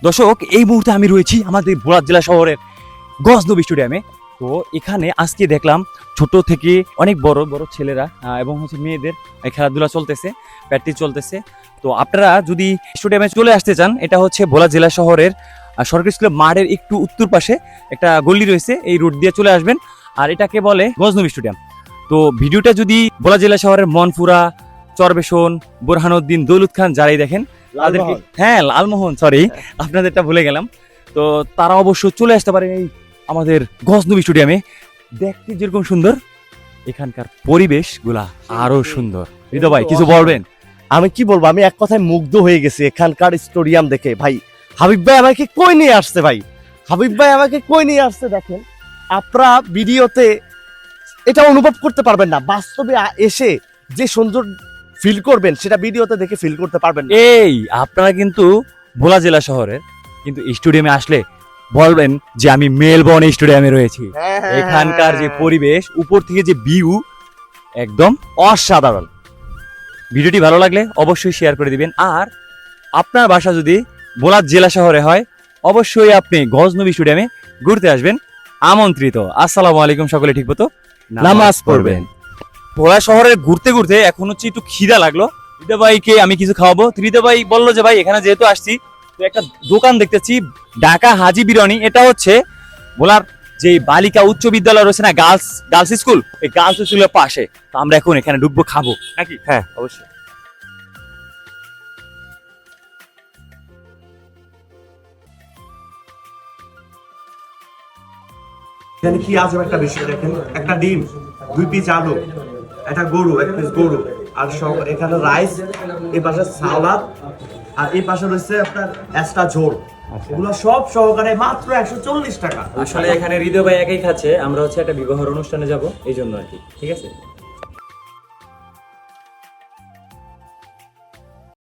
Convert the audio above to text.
দর্শক, এই মুহূর্তে আমি রয়েছি আমাদের বগুড়া জেলা শহরের গজনবী স্টেডিয়ামে। তো এখানে আজকে দেখলাম ছোট থেকে অনেক বড় বড় ছেলেরা এবং মেয়েদের খেলাধুলা চলতেছে, প্র্যাকটিস চলতেছে। তো আপনারা যদি স্টেডিয়ামে চলে আসতে চান, এটা হচ্ছে বগুড়া জেলা শহরের সরকারি স্কুলের মাঠের একটু উত্তর পাশে একটা গলি রয়েছে, এই রোড দিয়ে চলে আসবেন। আর এটাকে বলে গজনবী স্টেডিয়াম। তো ভিডিওটা যদি বগুড়া জেলা শহরের মনপুরা, চরবেশন, বোরহানুদ্দিন, দৌলত খান যারাই দেখেন, তাদেরকে হ্যাঁ লালমোহন সরি আপনাদেরটা ভুলে গেলাম। তো তারা অবশ্য চলে আসতে পারে এই আমাদের গজনবী স্টেডিয়ামে। দেখতে যেরকম সুন্দর, এখানকার পরিবেশ গুলা আরো সুন্দর। হৃদয় ভাই কিছু বলবেন? আমি কি বলবো, আমি এক কথায় মুগ্ধ হয়ে গেছি এখানকার স্টেডিয়াম দেখে। ভাই হাবিব ভাই আমাকে কই নিয়ে আসছে, ভাই হাবিব ভাই আমাকে কই নিয়ে আসছে। দেখেন, আপনারা ভিডিওতে এটা অনুভব করতে পারবেন না, বাস্তবে এসে যে সুন্দর ফিল করবেন সেটা ভিডিওতে দেখে ফিল করতে পারবেন না। এই আপনারা কিন্তু ভোলা জেলা শহরের কিন্তু স্টেডিয়ামে আসলে বলবেন যে আমি মেলবোর্ন স্টেডিয়ামে রয়েছি। এখানকার যে পরিবেশ, উপর থেকে যে ভিউ, একদম অসাধারণ। ভিডিওটি ভালো লাগলে অবশ্যই শেয়ার করে দিবেন। আর আপনার বাসা যদি ভোলা জেলা শহরে হয়, অবশ্যই আপনি গজনবী স্টেডিয়ামে ঘুরতে আসবেন, আমন্ত্রিত। আসসালামু আলাইকুম, সকলে ঠিক মতো নামাজ পড়বেন। ভোলা শহরে ঘুরতে ঘুরতে এখন হচ্ছে একটু খিদা লাগলো, হৃদয় ভাইকে আমি কিছু খাওয়াবো। হৃদয় ভাই বললো যে ভাই এখানে যেহেতু আসছি, তো একটা দোকান দেখতেছি ঢাকা হাজি বিরিয়ানি। এটা হচ্ছে ভোলার যে বালিকা উচ্চ বিদ্যালয় রয়েছে না, গার্লস স্কুল, এই গার্লস স্কুলের পাশে। তো আমরা এখন এখানে ঢুকবো, খাবো নাকি? হ্যাঁ অবশ্যই। এখানে কি আজব একটা বিষয় দেখেন, একটা ডিম, 2 পিস আলু, একটা গরু, 1 পিস গরু, আর সব এখানে রাইস, এই পাশে সালাদ, আর এই পাশে রয়েছে আপনার এক্সট্রা ঝোল। এগুলো সব সহকারে মাত্র 140 টাকা। আসলে এখানে হৃদয় ভাই একাই খাচ্ছে, আমরা হচ্ছে একটা বিবাহের অনুষ্ঠানে যাব, এই জন্য আর কি। ঠিক আছে।